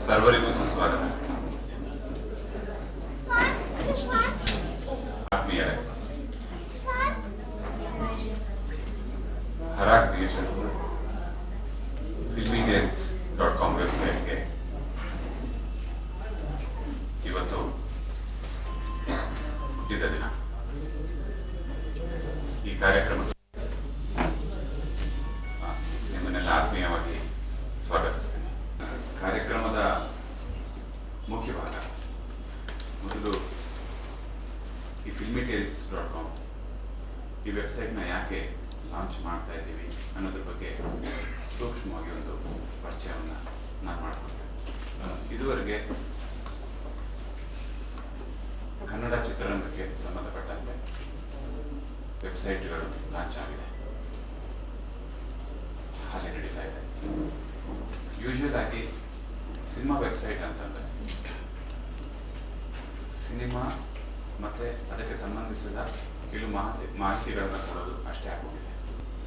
ಸರ್ವರಿಗೂ ಸುಸ್ವಾಗತ. ಆತ್ಮೀಯರೇ, ಹರಾ ಕ್ರಿಯೇಷನ್ಸ್ filmydance.com ವೆಬ್ಸೈಟ್ಗೆ ಇವತ್ತು ಹುಟ್ಟಿದ ದಿನ. ಈ ಕಾರ್ಯಕ್ರಮದ ನಿಮ್ಮನ್ನೆಲ್ಲ ಆತ್ಮೀಯವಾಗಿ ಸ್ವಾಗತಿಸ್ತೇನೆ. ಕಾರ್ಯಕ್ರಮದ ಮುಖ್ಯ ಭಾಗ ಮೊದಲು ಈ filmydance.com ಈ ವೆಬ್ಸೈಟ್ನ ಯಾಕೆ ಲಾಂಚ್ ಮಾಡ್ತಾ ಇದ್ದೀವಿ ಅನ್ನೋದ್ರ ಬಗ್ಗೆ ಸೂಕ್ಷ್ಮವಾಗಿ ಒಂದು ಪರಿಚಯವನ್ನು ನಾನು ಮಾಡಿಕೊಡ್ತೇನೆ. ಇದುವರೆಗೆ ಕನ್ನಡ ಚಿತ್ರರಂಗಕ್ಕೆ ಸಂಬಂಧಪಟ್ಟಂತೆ ವೆಬ್ಸೈಟ್ಗಳು ಲಾಂಚ್ ಆಗಿದೆ, ಹಾಲಿ ನಡೀತಾ ಇದೆ. ಯೂಶುವಲ್ ಆಗಿ ಸಿನಿಮಾ ವೆಬ್ಸೈಟ್ ಅಂತಂದರೆ ಸಿನಿಮಾ ಮತ್ತು ಅದಕ್ಕೆ ಸಂಬಂಧಿಸಿದ ಕೆಲವು ಮಾಹಿತಿಗಳನ್ನು ಕೊಡೋದು ಅಷ್ಟೇ ಆಗೋಗಿದೆ.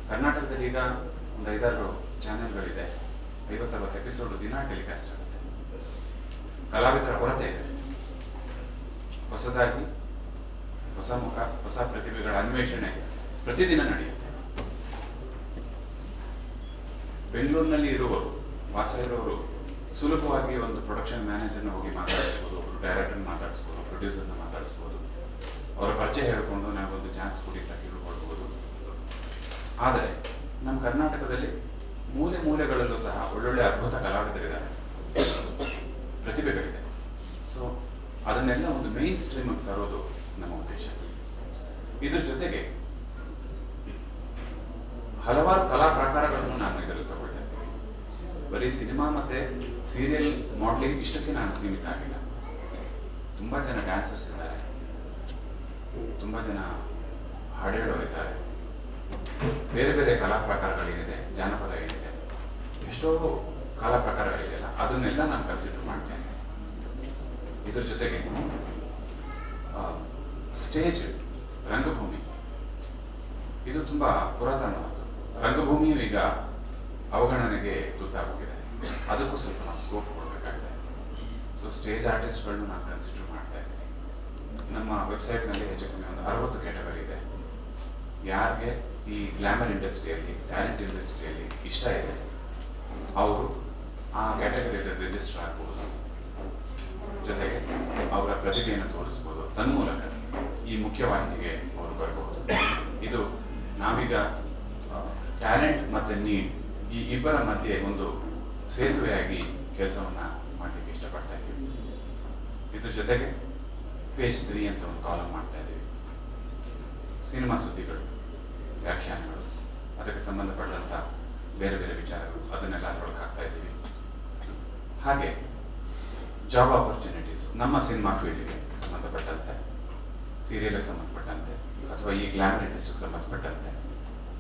ಕರ್ನಾಟಕದಲ್ಲಿ ಈಗ ಒಂದು 5-6 ಚಾನೆಲ್ಗಳಿದೆ, 50-60 ಎಪಿಸೋಡ್ ದಿನ ಟೆಲಿಕಾಸ್ಟ್ ಆಗುತ್ತೆ. ಕಲಾವಿದರ ಕೊರತೆ ಇದೆ. ಹೊಸದಾಗಿ ಹೊಸ ಮುಖ, ಹೊಸ ಪ್ರತಿಭೆಗಳ ಅನ್ವೇಷಣೆ ಪ್ರತಿದಿನ ನಡೆಯುತ್ತೆ. ಬೆಂಗಳೂರಿನಲ್ಲಿ ಇರುವವರು, ವಾಸ ಇರುವವರು ಸುಲಭವಾಗಿ ಒಂದು ಪ್ರೊಡಕ್ಷನ್ ಮ್ಯಾನೇಜರ್ನ ಹೋಗಿ ಮಾತಾಡಿಸ್ಬೋದು, ಒಬ್ಬರು ಡೈರೆಕ್ಟರ್ನ ಮಾತಾಡಿಸ್ಬೋದು, ಪ್ರೊಡ್ಯೂಸರ್ನ ಮಾತಾಡಿಸ್ಬೋದು, ಅವರ ಪರಿಚಯ ಹೇಳಿಕೊಂಡು ನಾವೊಂದು ಚಾನ್ಸ್ ಕೊಡಿ ಅಂತ ಕೇಳಿಕೊಳ್ಬೋದು. ಆದರೆ ನಮ್ಮ ಕರ್ನಾಟಕದಲ್ಲಿ ಮೂಲೆ ಮೂಲೆಗಳಲ್ಲೂ ಸಹ ಒಳ್ಳೊಳ್ಳೆ ಅದ್ಭುತ ಕಲಾವಿದರಿದ್ದಾರೆ, ಪ್ರತಿಭೆಗಳಿದೆ. ಸೊ ಅದನ್ನೆಲ್ಲ ಒಂದು ಮೇನ್ ಸ್ಟ್ರೀಮ್ ತರೋದು ನಮ್ಮ ಉದ್ದೇಶ. ಇದ್ರ ಜೊತೆಗೆ ಹಲವಾರು ಕಲಾ ಪ್ರಕಾರಗಳನ್ನು ನಾನು ಇದರಲ್ಲಿ ತಗೊಳ್ತೇನೆ. ಬರೀ ಸಿನಿಮಾ ಮತ್ತೆ ಸೀರಿಯಲ್ ಮಾಡಲಿಂಗ್ ಇಷ್ಟಕ್ಕೆ ನಾನು ಸೀಮಿತ ಆಗಿಲ್ಲ. ತುಂಬ ಜನ ಡ್ಯಾನ್ಸರ್ಸ್ ಇದ್ದಾರೆ, ತುಂಬ ಜನ ಹಾಡು ಹೇಳೋರಿದ್ದಾರೆ, ಬೇರೆ ಬೇರೆ ಕಲಾ ಪ್ರಕಾರಗಳೇನಿದೆ, ಜಾನಪದ ಏನಿದೆ, ಎಷ್ಟೋ ಕಲಾ ಪ್ರಕಾರಗಳಿದೆಯಲ್ಲ, ಅದನ್ನೆಲ್ಲ ನಾನು ಕನ್ಸಿಡರ್ ಮಾಡ್ತೇನೆ. ಇದ್ರ ಜೊತೆಗೆ ಸ್ಟೇಜ್, ರಂಗಭೂಮಿ ಇದು ತುಂಬ ಪುರಾತನವಾದ್ದು. ರಂಗಭೂಮಿಯು ಈಗ ಅವಗಣನೆಗೆ ತುತ್ತಾಗೋಗಿದೆ. ಅದಕ್ಕೂ ಸ್ವಲ್ಪ ನಾವು ಸ್ಕೋಪ್ ಕೊಡಬೇಕಾಗಿದೆ. ಸೊ ಸ್ಟೇಜ್ ಆರ್ಟಿಸ್ಟ್ಗಳನ್ನು ನಾನು ಕನ್ಸಿಡರ್ ಮಾಡ್ತಾ ಇದ್ದೀನಿ. ನಮ್ಮ ವೆಬ್ಸೈಟ್ನಲ್ಲಿ ಹೆಚ್ಚು ಕಮ್ಮಿ ಒಂದು 60 ಕ್ಯಾಟಗರಿ ಇದೆ. ಯಾರಿಗೆ ಈ ಗ್ಲಾಮರ್ ಇಂಡಸ್ಟ್ರಿಯಲ್ಲಿ, ಟ್ಯಾಲೆಂಟ್ ಇಂಡಸ್ಟ್ರಿಯಲ್ಲಿ ಇಷ್ಟ ಇದೆ ಅವರು ಆ ಕ್ಯಾಟಗರಿಯಲ್ಲಿ ರಿಜಿಸ್ಟರ್ ಆಗ್ಬೋದು, ಜೊತೆಗೆ ಅವರ ಪ್ರತಿಭೆಯನ್ನು ತೋರಿಸ್ಬೋದು. ತನ್ಮೂಲಕ ಈ ಮುಖ್ಯವಾಹಿನಿಗೆ ಅವರು ಬರಬಹುದು. ಇದು ನಾವೀಗ ಟ್ಯಾಲೆಂಟ್ ಮತ್ತು ನೀಡ್ ಈ ಇಬ್ಬರ ಮಧ್ಯೆ ಒಂದು ಸೇತುವೆಯಾಗಿ ಕೆಲಸವನ್ನು ಮಾಡಲಿಕ್ಕೆ ಇಷ್ಟಪಡ್ತಾ ಇದ್ದೀವಿ. ಇದ್ರ ಜೊತೆಗೆ ಪೇಜ್ 3 ಅಂತ ಒಂದು ಕಾಲಮ್ ಮಾಡ್ತಾ ಇದ್ದೀವಿ. ಸಿನಿಮಾ ಸುದ್ದಿಗಳು, ವ್ಯಾಖ್ಯಾನಗಳು, ಅದಕ್ಕೆ ಸಂಬಂಧಪಟ್ಟಂಥ ಬೇರೆ ಬೇರೆ ವಿಚಾರಗಳು, ಅದನ್ನೆಲ್ಲ ಅದರೊಳಗೆ ಹಾಕ್ತಾ ಇದ್ದೀವಿ. ಹಾಗೆ ಜಾಬ್ ಆಪರ್ಚುನಿಟೀಸ್, ನಮ್ಮ ಸಿನಿಮಾ ಫೀಲ್ಡ್ಗೆ ಸಂಬಂಧಪಟ್ಟಂತೆ, ಸೀರಿಯಲ್ಗೆ ಸಂಬಂಧಪಟ್ಟಂತೆ ಅಥವಾ ಈ ಗ್ಲಾಮರ್ ಇಂಡಸ್ಟ್ರಿಗೆ ಸಂಬಂಧಪಟ್ಟಂತೆ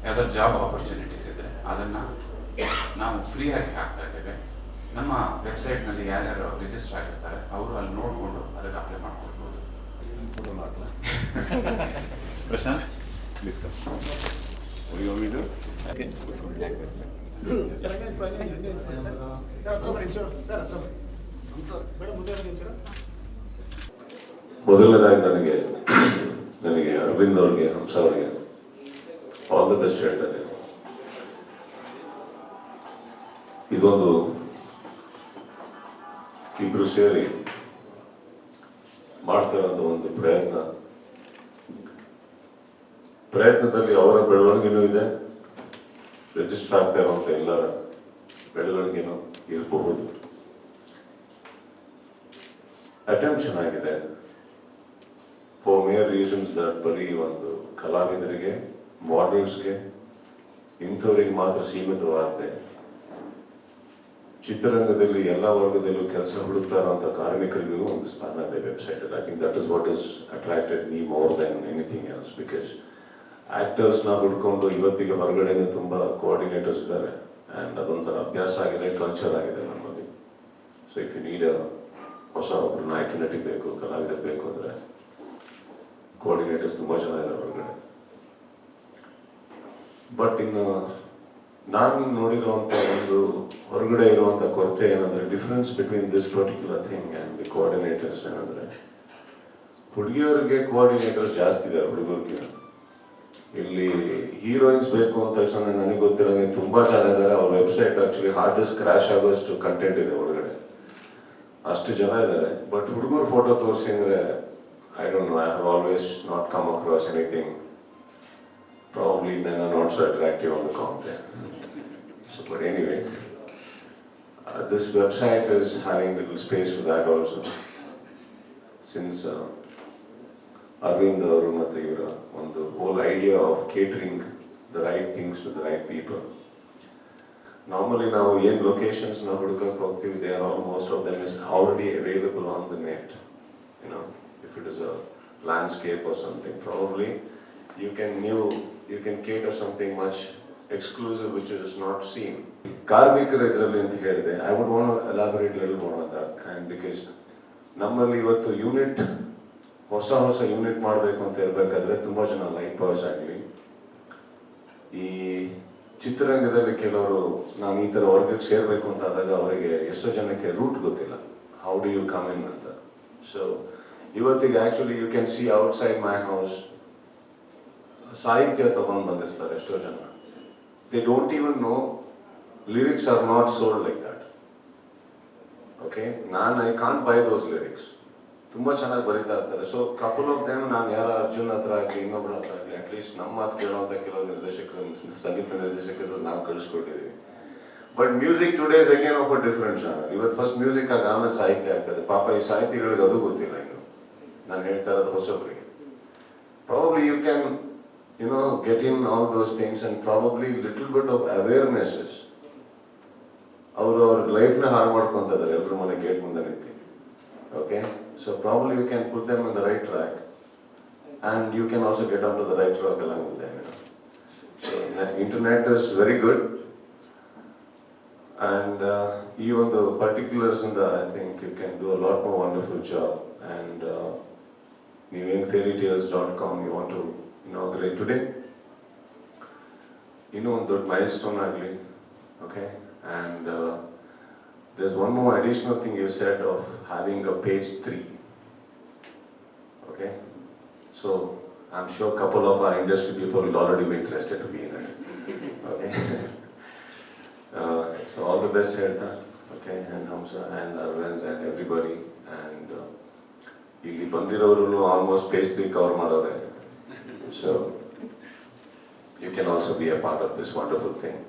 ಯಾವ್ದಾದ್ರು ಜಾಬ್ ಆಪರ್ಚುನಿಟೀಸ್ ಇದ್ದರೆ ಅದನ್ನು ನಾವು ಫ್ರೀಯಾಗಿ ಹಾಕ್ತಾ ಇದ್ದೇವೆ. ನಮ್ಮ ವೆಬ್ಸೈಟ್ನಲ್ಲಿ ಯಾರ್ಯಾರು ರಿಜಿಸ್ಟರ್ ಆಗಿರ್ತಾರೆ ಅವರು ಅಲ್ಲಿ ನೋಡಿಕೊಂಡು ಅದಕ್ಕೆ ಅಪ್ಲೈ ಮಾಡ್ಕೊಳ್ಬೋದು. Prashant, please come. ಮೊದಲನೇದಾಗಿ ನನಗೆ ಅರವಿಂದ್ ಅವ್ರಿಗೆ, ಹಂಸ ಅವ್ರಿಗೆ ಆಲ್ ದ ಬೆಸ್ಟ್ ಹೇಳ್ತಾ ಇದ್ದೇನೆ. ಇದೊಂದು ಇಬ್ರು ಸೇರಿ ಮಾಡ್ತಿರೋಂಥ ಒಂದು ಪ್ರಯತ್ನದಲ್ಲಿ ಅವರ ಬೆಳವಣಿಗೆನೂ ಇದೆ, ರಿಜಿಸ್ಟರ್ ಆಗ್ತಾ ಇರುವಂಥ ಎಲ್ಲರ ಬೆಳವಣಿಗೆನೂ ಇರಬಹುದು. ಅಟೆಂಪ್ಟ್ ಚೆನ್ನಾಗಿದೆ. ಫಾರ್ ಮೇರ್ ರೀಸನ್ಸ್ ದಟ್ ಬರೀ ಒಂದು ಕಲಾವಿದರಿಗೆ, ಮಾಡೆಲ್ಸ್ಗೆ, ಇಂಥವರಿಗೆ ಮಾತ್ರ ಸೀಮಿತವಾಗದೆ ಚಿತ್ರರಂಗದಲ್ಲಿ ಎಲ್ಲ ವರ್ಗದಲ್ಲೂ ಕೆಲಸ ಹುಡುಕ್ತಾ ಇರುವಂಥ ಕಾರ್ಮಿಕರಿಗೂ ಒಂದು ಸ್ಥಾನ ಇದೆ website. I think that is what is attracted me more than anything else. Because ಆಕ್ಟರ್ಸ್ನ ಹುಡ್ಕೊಂಡು ಇವತ್ತಿಗೆ ಹೊರಗಡೆನೇ ತುಂಬ ಕೋಆರ್ಡಿನೇಟರ್ಸ್ ಇದ್ದಾರೆ, ಆ್ಯಂಡ್ ಅದೊಂಥರ ಅಭ್ಯಾಸ ಆಗಿದೆ, ಕಲ್ಚರ್ ಆಗಿದೆ ನಮ್ಮಲ್ಲಿ. ಸೊ ಇಫ್ ಯು ನೀಡ್ ಹೊಸ ಒಬ್ಬರು ನಾಯಕ ನಟಿ ಬೇಕು, ಕಲಾವಿದ ಬೇಕು ಅಂದರೆ ಕೋಆರ್ಡಿನೇಟರ್ಸ್ ತುಂಬ ಜನ ಇದ್ದಾರೆ ಹೊರಗಡೆ. ಬಟ್ ಇನ್ನು ನಾನು ನೋಡಿರುವಂಥ ಒಂದು ಹೊರಗಡೆ ಇರುವಂಥ ಕೊರತೆ ಏನಂದ್ರೆ difference between this particular thing and the coordinators ಏನಂದ್ರೆ ಹುಡುಗಿಯರಿಗೆ ಕೋಆರ್ಡಿನೇಟರ್ಸ್ ಜಾಸ್ತಿ ಇದ್ದಾರೆ ಹುಡುಗರಿಗೆ. ಇಲ್ಲಿ ಹೀರೋಯಿನ್ಸ್ ಬೇಕು ಅಂತ ತಕ್ಷಣ ನನಗೆ ಗೊತ್ತಿರೋಂಗೆ ತುಂಬಾ ಜನ ಇದ್ದಾರೆ. ಅವ್ರ website actually hard disk crash ಆಗೋಷ್ಟು ಕಂಟೆಂಟ್ ಇದೆ ಒಳಗಡೆ, ಅಷ್ಟು ಜನ ಇದ್ದಾರೆ. ಬಟ್ ಹುಡುಗರ ಫೋಟೋ ತೋರಿಸಿ ಅಂದ್ರೆ I don't know, I have always not come across anything. Probably men are not so attractive on the content. So, but anyway, this website is having little space for that also. Since Arvind ಅವರು ಮತ್ತೆ ಇವರ ಒಂದು whole idea of catering the right things to the right people. Normally ನಾವು ಏನು locations ನಾವು ಹುಡುಕಕ್ಕೆ ಹೋಗ್ತೀವಿ, they are all, most of them is already available on the net. You know, if it is a landscape or something, probably you can cater something much exclusive which is not seen. ಕಾರ್ಮಿಕರ ಇದರಲ್ಲಿ ಅಂತ ಹೇಳಿದೆ, I would want to elaborate a little more on that. And because ನಮ್ಮಲ್ಲಿ ಇವತ್ತು unit ಹೊಸ unit ಮಾಡಬೇಕು ಅಂತ ಇರಬೇಕಾದ್ರೆ ತುಂಬಾ ಜನ ಲೈಟ್ ಪವರ್ಸ್ ಆಗಲಿ, ಈ ಚಿತ್ರರಂಗದಲ್ಲಿ ಕೆಲವರು ನಾನು ಈ ತರ ವರ್ಗಕ್ಕೆ ಸೇರ್ಬೇಕು ಅಂತ ಆದಾಗ ಅವರಿಗೆ ಎಷ್ಟೋ ಜನಕ್ಕೆ ರೂಟ್ ಗೊತ್ತಿಲ್ಲ, how do you come in ಅಂತ. ಸೊ ಇವತ್ತಿಗೆ actually you can see outside my house ಸಾಹಿತ್ಯ ತಗೊಂಡು ಬಂದಿರ್ತಾರೆ ಎಷ್ಟೋ ಜನ. They don't even know lyrics are not sold like that. Okay, I can't buy those lyrics. ತುಂಬಾ ಚೆನ್ನಾಗಿ ಬರೀತಾ ಇರ್ತಾರೆ. ಸೊ ಕಪಲ್ ಆಫ್ ದೆಮ್ ನಾನು ಯಾರ ಅರ್ಜುನ್ ಹತ್ರ ಆಗಲಿ ಇನ್ನೊಬ್ಬರ ಹತ್ರ ಆಗಲಿ ಅಟ್ಲೀಸ್ಟ್ ನಮ್ಮ ಮಾತು ಕೇಳುವಂತ ಕೆಲವು ನಿರ್ದೇಶಕರು, ಸಂಗೀತ ನಿರ್ದೇಶಕರು ನಾವು ಕಳಿಸ್ಕೊಟ್ಟಿದ್ದೀವಿ. But music today is again of a different genre. ಇವತ್ತು ಫಸ್ಟ್ ಮ್ಯೂಸಿಕ್ ಆಗ ಆಮೇಲೆ ಸಾಹಿತ್ಯ ಆಗ್ತದೆ. ಪಾಪ ಈ ಸಾಹಿತಿಗಳಿಗೆ ಅದು ಗೊತ್ತಿಲ್ಲ ಇನ್ನು. ನಾನು ಹೇಳ್ತಾ ಇರೋದು ಹೊಸಬ್ರಿಗೆ. Probably you can, get in all those things and probably little bit of awarenesses. ಅವ್ರ ಲೈಫ್ನ ಹಾಳು ಮಾಡ್ಕೊಂತ ಇದ್ದಾರೆ ಎಲ್ರ ಮನೆ ಗೇಟ್ ಮುಂದೆ ನಿಂತು. Okay, so probably you can put them on the right track and you can also get onto the right track along with them. So the internet is very good and even the particulars in the, I think you can do a lot more wonderful job. And ನೀವೇನು fairytales.com you want to inaugurate today, ಇನ್ನೂ ಒಂದು ದೊಡ್ಡ mile stone ಆಗಲಿ. Okay, and there's one more additional thing you said of having a page 3. Okay, so I'm sure a couple of our industry people will already be interested to be in it. Okay, so all the best Hertha, okay, and Hamza and Arvind and everybody. And ಇಲ್ಲಿ ಬಂದಿರೋರು almost page 3 cover ಮಾಡೋರೆ. So you can also be a part of this wonderful thing.